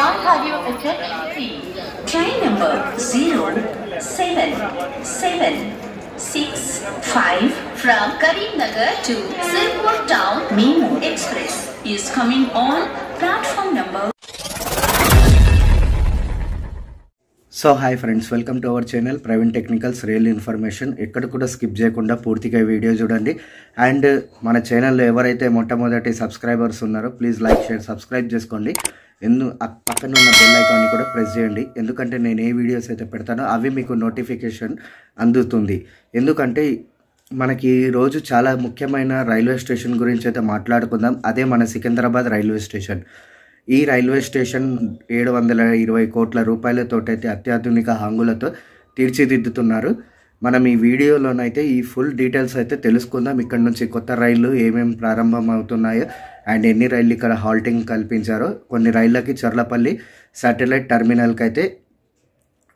What have you entered? Train number 07765 From Karimnagar to Sirpur Town Memo Express is coming on platform number. So hi friends, welcome to our channel Praveen technicals real information. ఎక్కడ కూడా skip చేయకుండా పూర్తిగా video చూడండి. And మన ఛానల్లో ఎవరైతే మొట్టమొదటి subscribers ఉన్నారో ప్లీజ్ లైక్, షేర్, సబ్స్క్రైబ్ చేసుకోండి. పక్కన ఉన్న బెల్ ఐకాన్ని కూడా ప్రెస్ చేయండి. ఎందుకంటే నేను ఏ వీడియోస్ అయితే పెడతానో అవి మీకు నోటిఫికేషన్ అందుతుంది. ఎందుకంటే మనకి రోజు చాలా ముఖ్యమైన రైల్వే స్టేషన్ గురించి అయితే మాట్లాడుకుందాం. అదే మన సికింద్రాబాద్ రైల్వే స్టేషన్. ఈ రైల్వే స్టేషన్ 720 కోట్ల రూపాయలతోటైతే అత్యాధునిక హంగులతో తీర్చిదిద్దుతున్నారు. మనం ఈ వీడియోలోనైతే ఈ ఫుల్ డీటెయిల్స్ అయితే తెలుసుకుందాం. ఇక్కడ నుంచి కొత్త రైళ్లు ఏమేమి ప్రారంభం అవుతున్నాయో అండ్ ఎన్ని రైళ్ళు ఇక్కడ హాల్టింగ్ కల్పించారో, కొన్ని రైళ్ళకి చర్లపల్లి శాటిలైట్ టర్మినల్కి అయితే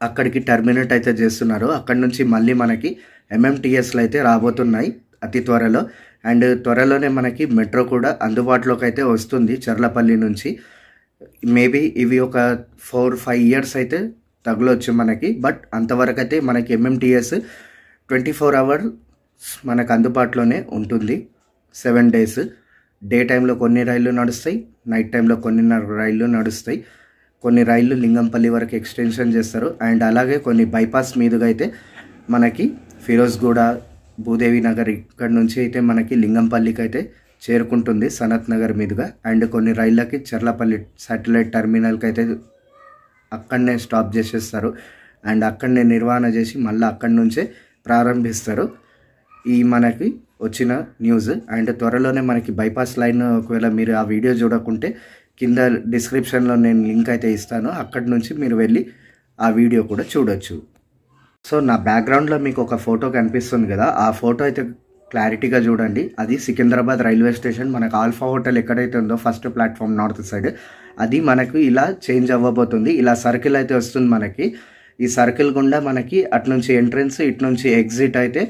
అక్కడికి టర్మినేట్ అయితే చేస్తున్నారు. అక్కడి నుంచి మళ్ళీ మనకి ఎంఎంటీఎస్లు అయితే రాబోతున్నాయి అతి త్వరలో. అండ్ త్వరలోనే మనకి మెట్రో కూడా అందుబాటులోకి అయితే వస్తుంది చర్లపల్లి నుంచి. మేబీ ఇవి ఒక 4-5 ఇయర్స్ అయితే తగలొచ్చు మనకి. బట్ అంతవరకు అయితే మనకి ఎంఎంటీఎస్ 24 అవర్స్ మనకు అందుబాటులోనే ఉంటుంది. 7 days. డే టైంలో కొన్ని రైళ్ళు నడుస్తాయి, నైట్ టైంలో కొన్ని రైళ్ళు నడుస్తాయి. కొన్ని రైళ్ళు లింగంపల్లి వరకు ఎక్స్టెన్షన్ చేస్తారు. అండ్ అలాగే కొన్ని బైపాస్ మీదుగా అయితే మనకి ఫిరోజ్గూడ, భూదేవి నగర్ ఇక్కడ నుంచి అయితే మనకి లింగంపల్లికి అయితే చేరుకుంటుంది సనత్ నగర్ మీదుగా. అండ్ కొన్ని రైళ్ళకి చర్లపల్లి శాటిలైట్ టర్మినల్కి అయితే అక్కడనే స్టాప్ చేసేస్తారు. అండ్ అక్కడనే నిర్వహణ చేసి మళ్ళీ అక్కడి నుంచే ప్రారంభిస్తారు. ఈ మనకి వచ్చిన న్యూస్. అండ్ త్వరలోనే మనకి బైపాస్ లైన్, ఒకవేళ మీరు ఆ వీడియో చూడకుంటే కింద డిస్క్రిప్షన్లో నేను లింక్ అయితే ఇస్తాను. అక్కడి నుంచి మీరు వెళ్ళి ఆ వీడియో కూడా చూడొచ్చు. సో నా బ్యాక్గ్రౌండ్లో మీకు ఒక ఫోటో కనిపిస్తుంది కదా, ఆ ఫోటో అయితే క్లారిటీగా చూడండి. అది సికింద్రాబాద్ రైల్వే స్టేషన్. మనకు ఆల్ఫా హోటల్ ఎక్కడైతే ఉందో ఫస్ట్ ప్లాట్ఫామ్ నార్త్ సైడ్, అది మనకు ఇలా చేంజ్ అవ్వబోతుంది. ఇలా సర్కిల్ అయితే వస్తుంది మనకి. ఈ సర్కిల్ గుండా మనకి అటు నుంచి ఎంట్రన్స్, ఇటు నుంచి ఎగ్జిట్ అయితే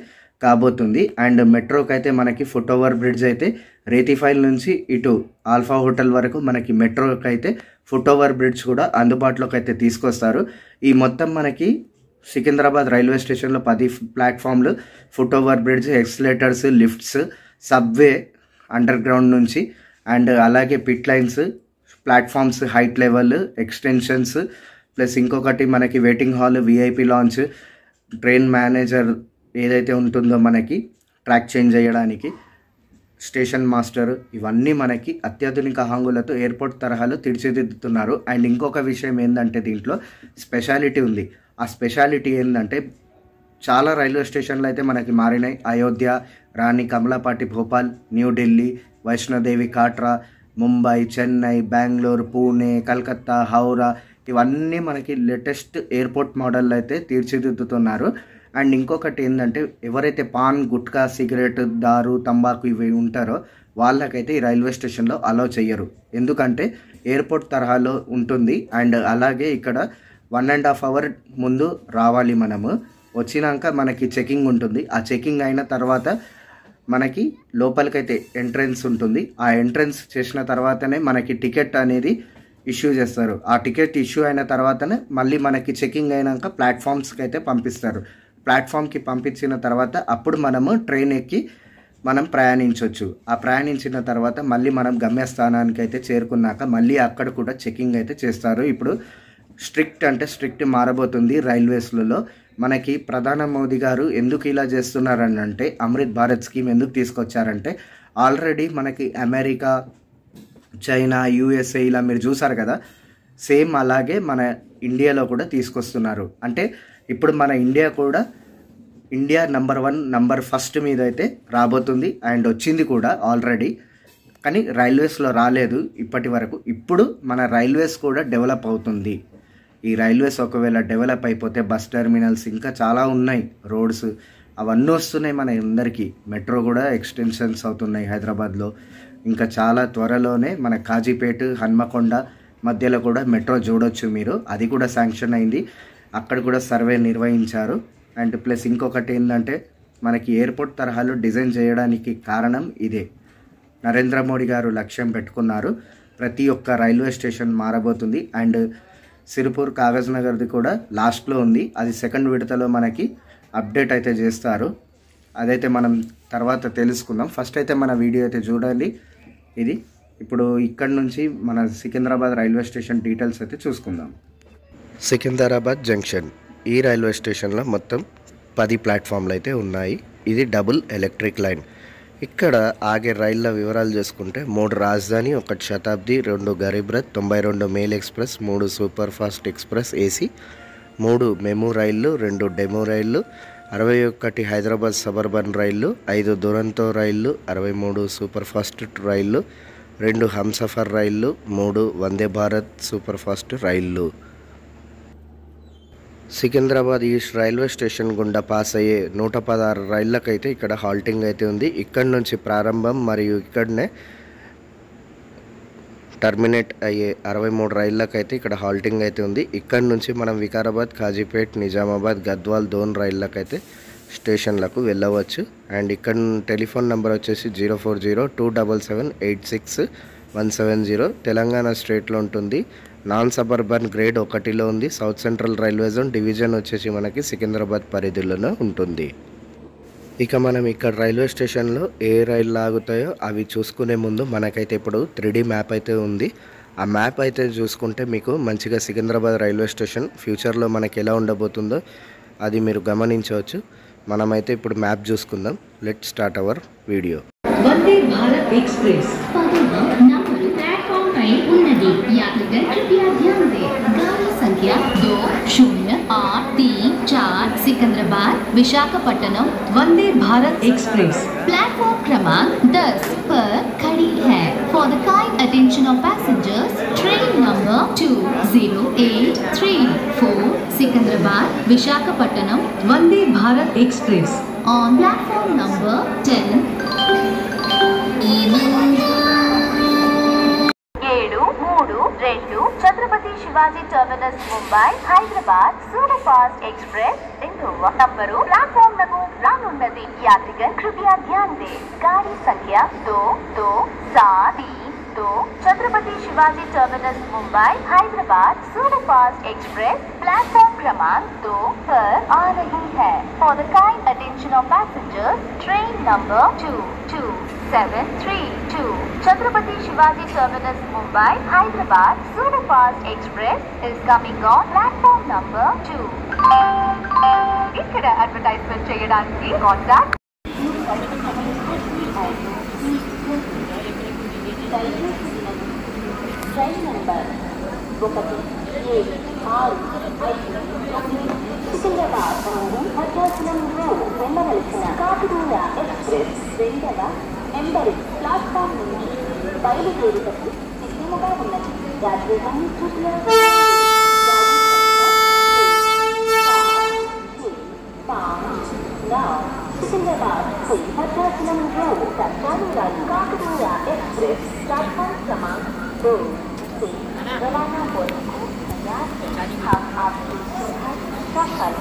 కాబోతుంది. అండ్ మెట్రోకి అయితే మనకి ఫుట్ ఓవర్ బ్రిడ్జ్ అయితే రేతిఫైల్ నుంచి ఇటు ఆల్ఫా హోటల్ వరకు మనకి మెట్రోకి అయితే ఫుట్ ఓవర్ బ్రిడ్జ్ కూడా అందుబాటులోకి అయితే తీసుకొస్తారు. ఈ మొత్తం మనకి సికింద్రాబాద్ రైల్వే స్టేషన్లో 10 ప్లాట్ఫామ్లు, foot over bridge, escalators, lifts, subway underground నుంచి, అండ్ అలాగే pit lines, platforms height level extensions, plus ఇంకొకటి మనకి waiting hall, VIP lounge, train manager ఏదైతే ఉంటుందో మనకి ట్రాక్ చేంజ్ చేయడానికి, స్టేషన్ మాస్టర్, ఇవన్నీ మనకి అత్యాధునిక హంగులతో ఎయిర్పోర్ట్ తరహాలో తీర్చిదిద్దుతున్నారు. అండ్ ఇంకొక విషయం ఏంటంటే దీంట్లో స్పెషాలిటీ ఉంది. ఆ స్పెషాలిటీ ఏంటంటే చాలా రైల్వే స్టేషన్లు అయితే మనకి మారినాయి. అయోధ్య, రాణి కమలాపాటి, భోపాల్, న్యూఢిల్లీ, వైష్ణోదేవి, కాట్రా, ముంబై, చెన్నై, బెంగళూరు, పూణే, కలకత్తా, హౌరా, ఇవన్నీ మనకి లేటెస్ట్ ఎయిర్పోర్ట్ మోడల్ అయితే తీర్చిదిద్దుతున్నారు. అండ్ ఇంకొకటి ఏంటంటే ఎవరైతే పాన్, గుట్కా, సిగరెట్, దారు, తంబాకు ఇవి ఉంటారో వాళ్ళకైతే ఈ రైల్వే స్టేషన్లో అలౌ చేయరు. ఎందుకంటే ఎయిర్పోర్ట్ తరహాలో ఉంటుంది. అండ్ అలాగే ఇక్కడ 1.5 hour ముందు రావాలి. మనము వచ్చినాక మనకి చెకింగ్ ఉంటుంది. ఆ చెకింగ్ అయిన తర్వాత మనకి లోపలికైతే ఎంట్రన్స్ ఉంటుంది. ఆ ఎంట్రన్స్ చేసిన తర్వాతనే మనకి టికెట్ అనేది ఇష్యూ చేస్తారు. ఆ టికెట్ ఇష్యూ అయిన తర్వాతనే మళ్ళీ మనకి చెకింగ్ అయినాక ప్లాట్ఫామ్స్కి అయితే పంపిస్తారు. ప్లాట్ఫామ్కి పంపించిన తర్వాత అప్పుడు మనము ట్రైన్ ఎక్కి మనం ప్రయాణించవచ్చు. ఆ ప్రయాణించిన తర్వాత మళ్ళీ మనం గమ్యస్థానానికి అయితే చేరుకున్నాక మళ్ళీ అక్కడ కూడా చెకింగ్ అయితే చేస్తారు. ఇప్పుడు స్ట్రిక్ట్ అంటే స్ట్రిక్ట్ మారబోతుంది రైల్వేస్లలో. మనకి ప్రధాని మోదీ గారు ఎందుకు ఇలా చేస్తున్నారని అంటే, అమృత్ భారత్ స్కీమ్ ఎందుకు తీసుకొచ్చారంటే, ఆల్రెడీ మనకి అమెరికా, చైనా, యూఎస్ఏ ఇలా మీరు చూసారు కదా, సేమ్ అలాగే మన ఇండియాలో కూడా తీసుకొస్తున్నారు. అంటే ఇప్పుడు మన ఇండియా కూడా నంబర్ 1, నంబర్ 1 మీద అయితే రాబోతుంది. అండ్ వచ్చింది కూడా ఆల్రెడీ, కానీ రైల్వేస్లో రాలేదు ఇప్పటి వరకు. ఇప్పుడు మన రైల్వేస్ కూడా డెవలప్ అవుతుంది. ఈ రైల్వేస్ ఒకవేళ డెవలప్ అయిపోతే బస్ టెర్మినల్స్ ఇంకా చాలా ఉన్నాయి, రోడ్స్ అవన్నీ వస్తున్నాయి మన అందరికీ. మెట్రో కూడా ఎక్స్టెన్షన్స్ అవుతున్నాయి హైదరాబాద్లో. ఇంకా చాలా త్వరలోనే మన కాజీపేట, హన్మకొండ మధ్యలో కూడా మెట్రో చూడొచ్చు మీరు. అది కూడా శాంక్షన్ అయింది. అక్కడ కూడా సర్వే నిర్వహించారు. అండ్ ప్లస్ ఇంకొకటి ఏంటంటే మనకి ఎయిర్పోర్ట్ తరహాలో డిజైన్ చేయడానికి కారణం ఇదే. నరేంద్ర మోడీ గారు లక్ష్యం పెట్టుకున్నారు. ప్రతి ఒక్క రైల్వే స్టేషన్ మారబోతుంది. అండ్ సిరిపూర్ కాగజ్ నగర్ది కూడా లాస్ట్లో ఉంది. అది సెకండ్ విడతలో మనకి అప్డేట్ అయితే చేస్తారు. అదైతే మనం తర్వాత తెలుసుకుందాం. ఫస్ట్ అయితే మన వీడియో అయితే చూడండి. ఇది ఇప్పుడు ఇక్కడ నుంచి మన సికింద్రాబాద్ రైల్వే స్టేషన్ డీటెయిల్స్ అయితే చూసుకుందాం. సికింద్రాబాద్ జంక్షన్ ఈ రైల్వే స్టేషన్లో మొత్తం 10 ప్లాట్ఫామ్లు అయితే ఉన్నాయి. ఇది డబుల్ ఎలక్ట్రిక్ లైన్. ఇక్కడ ఆగే రైళ్ళ వివరాలు చూసుకుంటే 3 రాజధాని, 1 శతాబ్ది, 2 Garib Rath, 92 mail express, 3 super fast express AC, 3 మెము రైళ్ళు, 2 డెమో రైళ్ళు, 61 హైదరాబాద్ సబర్బన్ రైళ్ళు, 5 దురంతో రైళ్ళు, 63 సూపర్ ఫాస్ట్ రైళ్ళు, 2 హంసఫర్ రైళ్ళు, 3 వందే భారత్ సూపర్ ఫాస్ట్ రైళ్ళు. సికింద్రాబాద్ ఈస్ట్ రైల్వే స్టేషన్ గుండా పాస్ అయ్యే 116 రైళ్ళకైతే ఇక్కడ హాల్టింగ్ అయితే ఉంది. ఇక్కడ నుంచి ప్రారంభం మరియు ఇక్కడనే టర్మినేట్ అయ్యే 63 రైళ్ళకైతే ఇక్కడ హాల్టింగ్ అయితే ఉంది. ఇక్కడ నుంచి మనం వికారాబాద్, కాజీపేట్, నిజామాబాద్, గద్వాల్, దోన్ రైళ్ళకైతే స్టేషన్లకు వెళ్ళవచ్చు. అండ్ ఇక్కడ టెలిఫోన్ నెంబర్ వచ్చేసి 04027786170. తెలంగాణ స్టేట్లో ఉంటుంది. నాన్ సబర్బన్ గ్రేడ్ 1లో ఉంది. South central railway zone division వచ్చేసి మనకి సికింద్రాబాద్ పరిధిలోనే ఉంటుంది. ఇక మనం ఇక్కడ రైల్వే స్టేషన్లో ఏ రైళ్ళు ఆగుతాయో అవి చూసుకునే ముందు మనకైతే ఇప్పుడు 3D మ్యాప్ అయితే ఉంది. ఆ మ్యాప్ అయితే చూసుకుంటే మీకు మంచిగా సికింద్రాబాద్ రైల్వే స్టేషన్ ఫ్యూచర్లో మనకి ఎలా ఉండబోతుందో అది మీరు గమనించవచ్చు. మనమైతే ఇప్పుడు మ్యాప్ చూసుకుందాం. Let start our video. Vande Bharat express platform पर उन्नति यात्रीगण कृपया ध्यान दें। गाड़ी संख्या 2083 सिकंदराबाद विशाखापट्टनम వందే భారత్ ఎక్స్ప్రెస్ प्लेटफॉर्म क्रमांक 10 पर खड़ी है। For the kind attention of passengers, train number 20834 Secunderabad Visakhapatnam Vande Bharat express on platform number 10. 732 Chhatrapati Shivaji terminus Mumbai Hyderabad super fast express number platform లకు రానున్నది. యాత్రిగण कृपया ध्यान दें। गाड़ी संख्या 2272 Chhatrapati Shivaji terminus Mumbai Hyderabad super fast express platform क्रमांक 2 पर आ रही है। For the kind attention of passengers, train number 22732 Chhatrapati Shivaji terminus Mumbai Hyderabad super fast express is coming on platform number 2. ఇక్కడ అడ్వర్టైజ్మెంట్ చేయడానికి contact train number 17659 Secunderabad Bhadrachalam road వెళ్ళవలసిన కాకినాడ ఎక్స్ప్రెస్ 2వ నెంబర్ ప్లాట్ఫామ్ నుండి బయలుదేరుటకు సిద్ధంగా ఉన్నది. యాత్రికులను सिकंदराबाद से भद्राचलम रोड तक जाने वाली काकनाडा एक्सप्रेस प्लेटफॉर्म क्रमांक 2 से रवाना होने को तैयार है। हम आपकी सुविधा सफल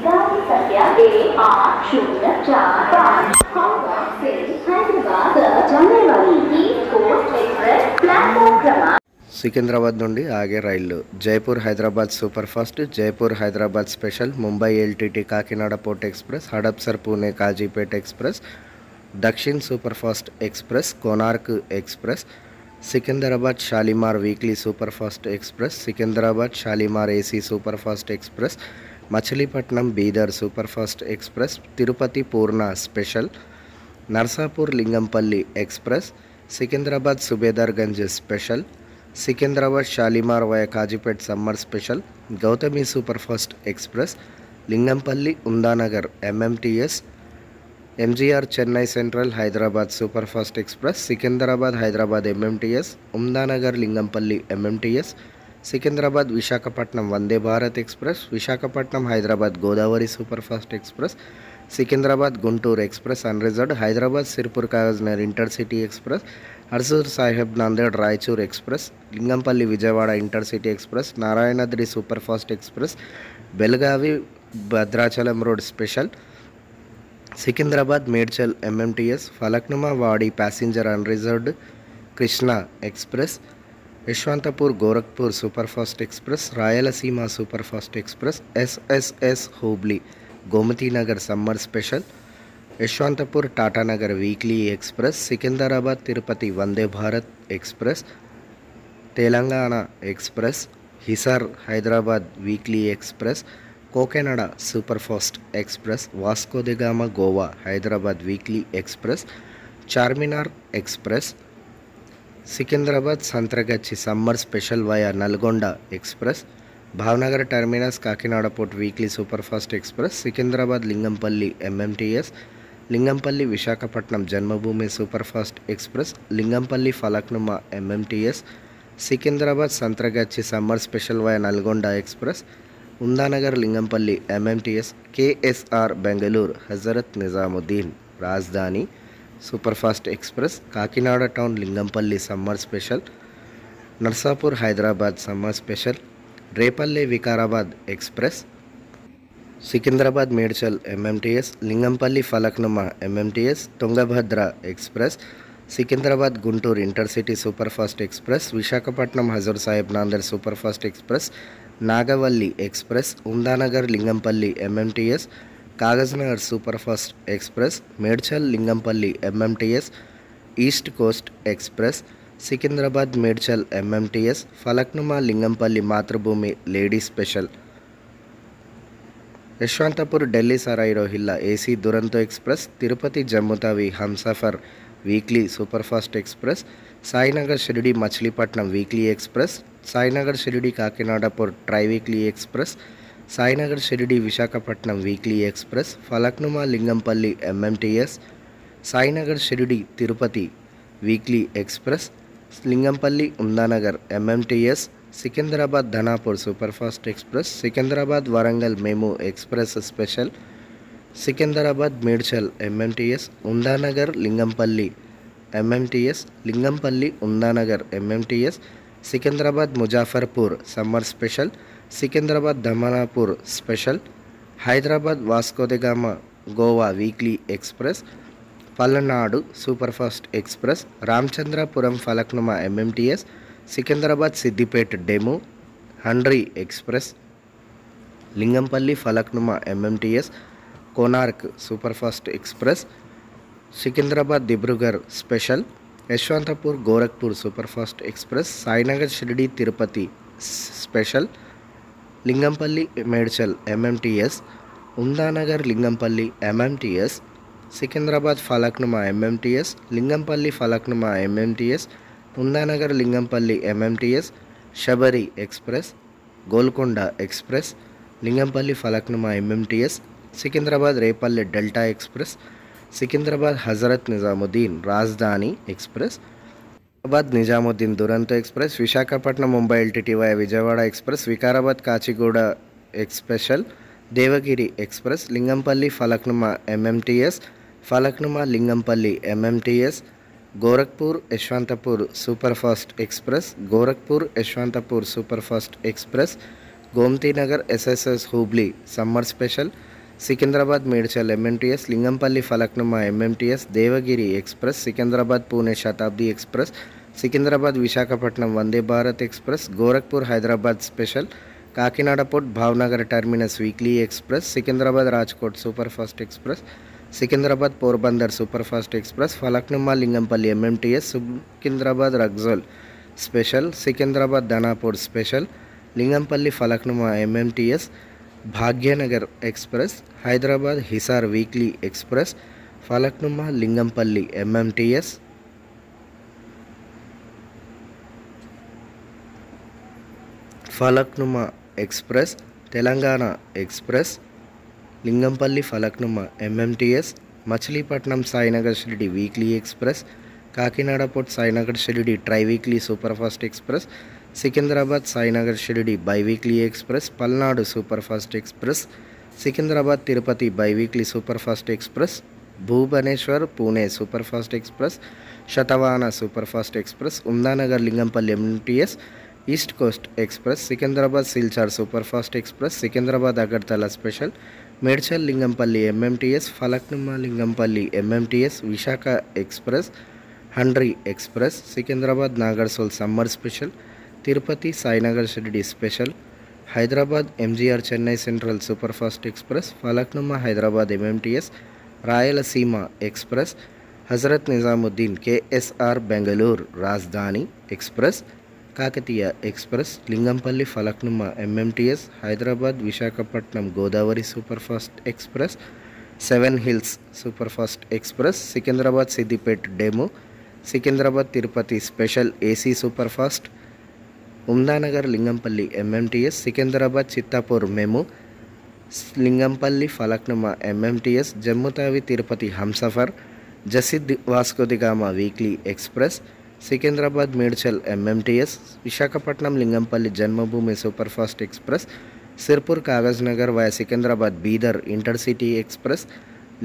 गाड़ी संख्या 1804 हावड़ा से हैदराबाद जाने वाली ईस्ट कोस्ट एक्सप्रेस प्लेटफॉर्म क्रमांक సికింద్రాబాద్ నుండి ఆగే రైళ్ళు Jaipur Hyderabad super fast, Jaipur Hyderabad special, Mumbai LTT Kakinada port express, Hadapsar Pune Kazipet express, Dakshin super fast express, Konark express, Secunderabad Shalimar weekly super fast express, Secunderabad Shalimar AC super fast express, Machilipatnam Bidar super fast express, Tirupati Purna special, Narsapur Lingampally express, Secunderabad Subedarganj special, Secunderabad Shalimar via Kazipet summer special, Gautami super fast express, Lingampally Umdanagar MMTS, MGR Chennai central Hyderabad super fast express, Secunderabad Hyderabad MMTS, Umdanagar Lingampalli MMTS, Secunderabad Visakhapatnam Vande Bharat express, Visakhapatnam Hyderabad Godavari super fast express, Secunderabad Guntur express unreserved, Hyderabad Sirpur Kagaznagar intercity express, Hazur Sahib Nanded Raichur express, Lingampally Vijayawada intercity express, Narayanadri super fast express, Belagavi Bhadrachalam road special, Secunderabad Medchal MMTS, Falaknuma Wadi passenger unreserved Krishna express, Yesvantpur Gorakhpur superfast express, Rayalaseema superfast express, SSS Hubli Gomtinagar summer special, Yesvantpur Tatanagar weekly express, Secunderabad Tirupati Vande Bharat express, Telangana express, Hisar Hyderabad weekly express, Cocanada superfast express, Vasco da Gama Goa Hyderabad weekly express, Charminar express, Secunderabad Santragachi summer special via Nalgonda express, Bhavnagar terminus Kakinada port weekly superfast express, Secunderabad Lingampally MMTS, Lingampally Visakhapatnam Janmabhoomi superfast express, Lingampally Falaknuma MMTS, Secunderabad Santragachi summer special via Nalgonda express, Umdanagar Lingampalli MMTS, KSR Bengaluru Hazrat Nizamuddin Rajdhani superfast express, Kakinada town Lingampally summer special, Narsapur Hyderabad summer special, Repalle Vikarabad express, Secunderabad Medchal MMTS, Lingampalli Falaknuma MMTS, Tungabhadra express, Secunderabad Guntur intercity superfast express, Visakhapatnam Hazur Sahib Nanded superfast express, Nagavali express, Umdanagar Lingampalli MMTS, Kagaznagar superfast express, Medchal Lingampalli MMTS, east coast express, Secunderabad Medchal MMTS, Falaknuma Lingampalli Matrubhumi lady special, Yesvantpur Delhi Sarai Rohilla AC Duronto express, Tirupati Jammu Tawi Humsafar weekly superfast express, Sainagar Shirdi Machilipatnam weekly express, Sainagar Shirdi Kakinada port try weekly express, Sainagar Shirdi Visakhapatnam weekly express, Falaknuma Lingampally MMTS, Sainagar Shirdi Tirupati weekly express, Lingampally Umdanagar MMTS, Secunderabad Danapur superfast express, Secunderabad Warangal MEMU express special, Secunderabad Medchal MMTS, Umdanagar Lingampalli MMTS, Lingampally Umdanagar MMTS, Secunderabad Muzaffarpur summer special, Secunderabad Danapur special, Hyderabad Vasco da Gama Goa weekly express, Palnadu superfast express, Ramachandrapuram Falaknuma MMTS, Secunderabad Siddipet DEMU Hundri express, Lingampally Falaknuma MMTS, Konark superfast express, Secunderabad Dibrugarh special, Yesvantpur Gorakhpur superfast express, Sainagar Shirdi Tirupati special, Lingampally Medchal MMTS, Umdanagar Lingampalli MMTS, Secunderabad Falaknuma MMTS, Lingampalli Falaknuma MMTS, Umdanagar Lingampalli MMTS, Sabari express, Golconda express, Lingampally Falaknuma MMTS, Secunderabad Repalle delta express, Secunderabad Hazrat Nizamuddin Rajdhani express, Hyderabad Nizamuddin Duronto express, Visakhapatnam Mumbai LTT via Vijayawada express, Vikarabad Kacheguda special, Devagiri express, Lingampally Falaknuma MMTS, Falaknuma Lingampally MMTS, Gorakhpur Yesvantpur superfast express, Gorakhpur Yesvantpur superfast express, గోమతీనగర్ SSS Hubli summer special, Secunderabad Medchal MMTS, Lingampalli Falaknuma MMTS, Devagiri express, Secunderabad Pune Shatabdi express, Secunderabad Visakhapatnam Vande Bharat express, Gorakhpur Hyderabad special, Kakinada port Bhavnagar terminus weekly express, Secunderabad Rajkot superfast express, Secunderabad Porbandar superfast express, Falaknuma Lingampally MMTS, Secunderabad Raxaul special, Secunderabad Danapur special, Lingampally Falaknuma MMTS, Bhagyanagar express, Hyderabad Hisar weekly express, Falaknuma Lingampally MMTS, Falaknuma express, Telangana express, Lingampally Falaknuma MMTS, Machilipatnam Sainagar Shirdi weekly express, Kakinada port Sainagar Shirdi triweekly superfast express, Secunderabad Sainagar Shirdi biweekly express, Palnadu superfast express, Secunderabad Tirupati biweekly superfast express, Bhubaneswar Pune superfast express, Satavahana superfast express, Umdanagar Lingampally MTS, east coast express, Secunderabad Silchar superfast express, Secunderabad Agartala special, Medchal Lingampalli MMTS, Falaknuma Lingampally MMTS, Visakha express, Hundri express, Secunderabad Nagarsol summer special, Tirupati Sainagar Shirdi special, Hyderabad MGR Chennai central superfast express, Falaknuma Hyderabad MMTS, Rayalaseema express, Hazrat Nizamuddin KSR Bengaluru Rajdhani express, Kakatiya express, Lingampally Falaknuma MMTS, Hyderabad Visakhapatnam Godavari superfast express, seven hills superfast express, Secunderabad Siddipet DEMU, Secunderabad Tirupati special AC superfast, Umdanagar Lingampally MMTS, Secunderabad Chittapur MEMU, Lingampally Falaknuma MMTS, Jammu Tawi Tirupati Humsafar, Jasidih Vasco da Gama weekly express, Secunderabad Medchal MMTS, Visakhapatnam Lingampally Janmabhoomi superfast express, Sirpur Kagaz Nagar via Secunderabad Bidar intercity express,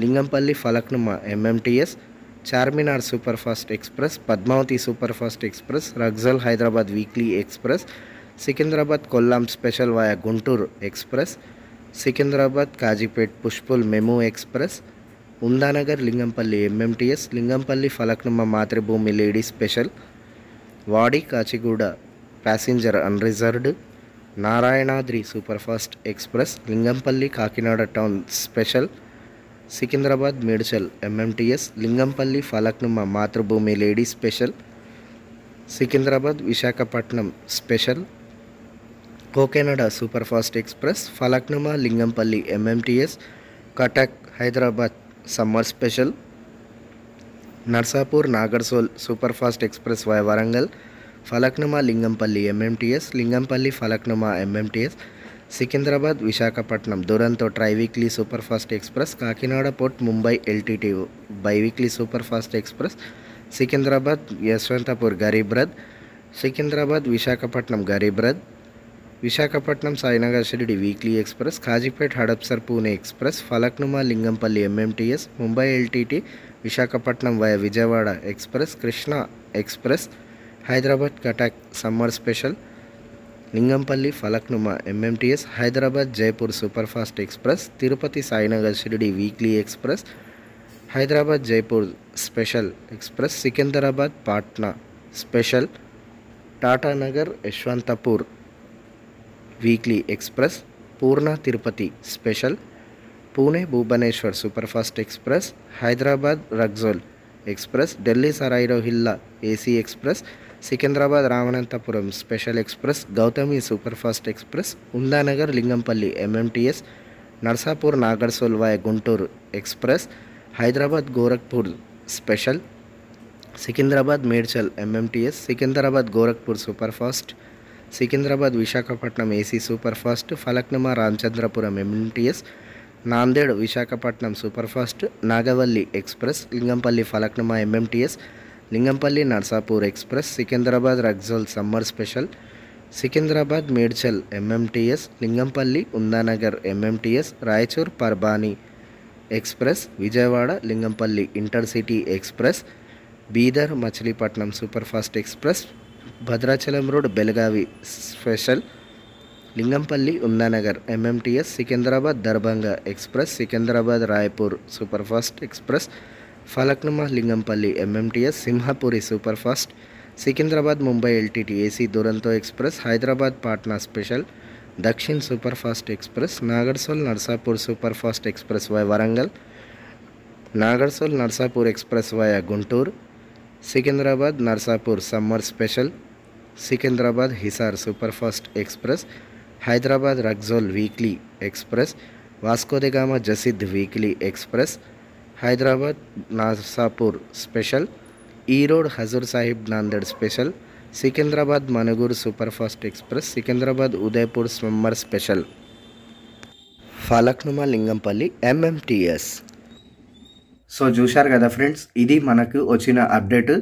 Lingampally Falaknuma MMTS, Charminar superfast express, Padmavati superfast express, రగ్జల్ Hyderabad weekly express, Secunderabad Kollam special via Guntur express, Secunderabad Kazipet push pull MEMU express, Umdanagar Lingampalli MMTS, Lingampalli Falaknuma Matrubhumi lady special, Wadi Kacheguda passenger unreserved, Narayanadri superfast express, Lingampally Kakinada town special, Secunderabad Medchal MMTS, Lingampalli Falaknuma Matrubhumi lady special, Secunderabad Visakhapatnam special, Coconada superfast express, Falaknuma Lingampally MMTS, Cuttack Hyderabad summer special, Narsapur Nagarsol superfast express via Warangal, Falaknuma Lingampally MMTS, Lingampalli Falaknuma MMTS, Secunderabad Visakhapatnam Duronto ట్రైవీక్లీ superfast express, Kakinada port Mumbai LTT biweekly superfast express, Secunderabad Yesvantpur Garib Rath, Secunderabad Visakhapatnam Garib Rath, Visakhapatnam Sainagar Shirdi weekly express, Kazipet Hadapsar Pune express, Falaknuma Lingampally MMTS, Mumbai LTT Visakhapatnam via Vijayawada express, Krishna express, Hyderabad Cuttack summer special, Lingampally Falaknuma MMTS, Hyderabad Jaipur superfast express, Tirupati Sainagar Shirdi weekly express, Hyderabad Jaipur special express, Secunderabad Patna special, Tatanagar Yesvantpur weekly express, Purna Tirupati special, Pune Bhubaneswar superfast express, Hyderabad Raxaul express, Delhi Sarai Rohilla AC express, Secunderabad Ramanathapuram special express, Gautami superfast express, Umdanagar Lingampalli MMTS, Narsapur Nagarsol via Guntur express, Hyderabad Gorakhpur special, Secunderabad Medchal MMTS, Secunderabad Gorakhpur superfast, Secunderabad Visakhapatnam AC superfast, Falaknuma Ramachandrapuram MMTS, Nanded Visakhapatnam superfast, Nagavali express, Lingampally Falaknuma MMTS, Lingampally Narsapur express, Secunderabad Raxaul summer special, Secunderabad Medchal MMTS, Lingampally Umdanagar MMTS, Raichur Parbhani express, Vijayawada Lingampally intercity express, Bidar Machilipatnam superfast express, Bhadrachalam road Belagavi special, Lingampally Umdanagar MMTS, Secunderabad Darbhanga express, Secunderabad Raipur superfast express, Falaknuma Lingampally MMTS, Simhapuri superfast, Secunderabad Mumbai LTT AC Duronto express, Hyderabad Patna special, Dakshin superfast express, Nagarsol Narsapur superfast express via Warangal, Nagarsol Narsapur express via Guntur, Secunderabad Narsapur summer special, Secunderabad Hisar superfast express, Hyderabad Raxaul weekly express, Vasco da Gama Jasidih weekly express, Hyderabad Narsapur special, Erode Hazur Sahib Nanded special, Secunderabad Manuguru superfast express, Secunderabad Udaipur summer special, Falaknuma Lingampally MMTS. So చూశారు కదా friends, ఇది మనకు వచ్చిన update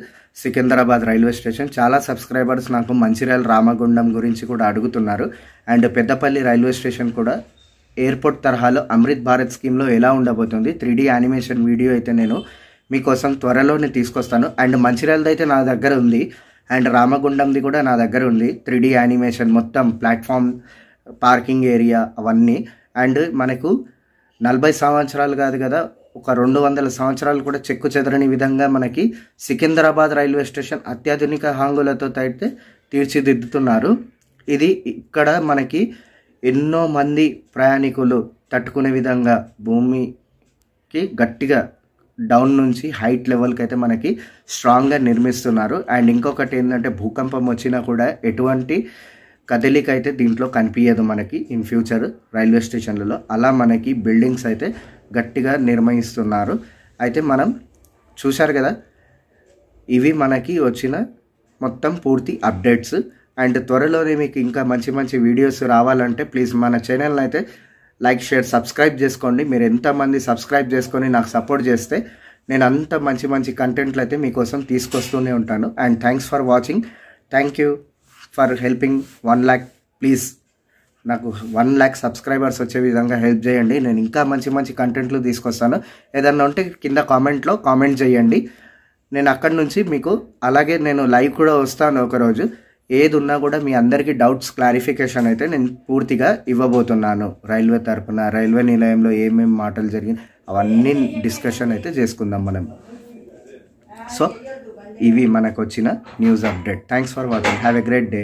Secunderabad railway station. చాలా subscribers నాకు మంచిర్యాల రామగుండం గురించి కూడా అడుగుతున్నారు. అండ్ పెద్దపల్లి రైల్వే స్టేషన్ కూడా ఎయిర్పోర్ట్ తరహాలో అమృత్ భారత్ స్కీమ్లో ఎలా ఉండబోతుంది 3D యానిమేషన్ వీడియో అయితే నేను మీకోసం త్వరలోనే తీసుకొస్తాను. అండ్ మంచిర్యాలది అయితే నా దగ్గర ఉంది, అండ్ రామగుండంది కూడా నా దగ్గర ఉంది. 3D యానిమేషన్ మొత్తం ప్లాట్ఫామ్, పార్కింగ్ ఏరియా అవన్నీ. అండ్ మనకు 40 సంవత్సరాలు కాదు కదా, ఒక 200 సంవత్సరాలు కూడా చెక్కు చెదరని విధంగా మనకి సికింద్రాబాద్ రైల్వే స్టేషన్ అత్యాధునిక హాంగులతో అయితే తీర్చిదిద్దుతున్నారు. ఇది ఇక్కడ మనకి ఎన్నో మంది ప్రయాణికులు తట్టుకునే విధంగా భూమికి గట్టిగా డౌన్ నుంచి హైట్ లెవెల్కి అయితే మనకి స్ట్రాంగ్గా నిర్మిస్తున్నారు. అండ్ ఇంకొకటి ఏంటంటే భూకంపం వచ్చినా కూడా ఎటువంటి కదలిక అయితే దీంట్లో కనిపించదు మనకి ఇన్ ఫ్యూచర్ రైల్వే స్టేషన్లలో. అలా మనకి బిల్డింగ్స్ అయితే గట్టిగా నిర్మిస్తున్నారు. అయితే మనం చూశారు కదా, ఇవి మనకి వచ్చిన మొత్తం పూర్తి అప్డేట్స్. అండ్ త్వరలోనే మీకు ఇంకా మంచి మంచి వీడియోస్ రావాలంటే ప్లీజ్ మన ఛానల్ని అయితే లైక్, షేర్, సబ్స్క్రైబ్ చేసుకోండి. మీరు ఎంతమంది సబ్స్క్రైబ్ చేసుకొని నాకు సపోర్ట్ చేస్తే నేను అంత మంచి మంచి కంటెంట్లు అయితే మీకోసం తీసుకొస్తూనే ఉంటాను. And thanks for watching. Thank you for helping 1 lakh. Please నాకు 1 lakh సబ్స్క్రైబర్స్ వచ్చే విధంగా హెల్ప్ చేయండి. నేను ఇంకా మంచి మంచి కంటెంట్లు తీసుకొస్తాను. ఏదన్నా ఉంటే కింద కామెంట్లో కామెంట్ చేయండి. నేను అక్కడి నుంచి మీకు అలాగే నేను లైవ్ కూడా వస్తాను ఒకరోజు. ఏది ఉన్నా కూడా మీ అందరికీ డౌట్స్ క్లారిఫికేషన్ అయితే నేను పూర్తిగా ఇవ్వబోతున్నాను. రైల్వే తరపున రైల్వే నిలయంలో ఏమేమి మాటలు జరిగింది అవన్నీ డిస్కషన్ అయితే చేసుకుందాం మనం. సో ఇవి మనకు వచ్చిన news update. Thanks for watching. Have a great day.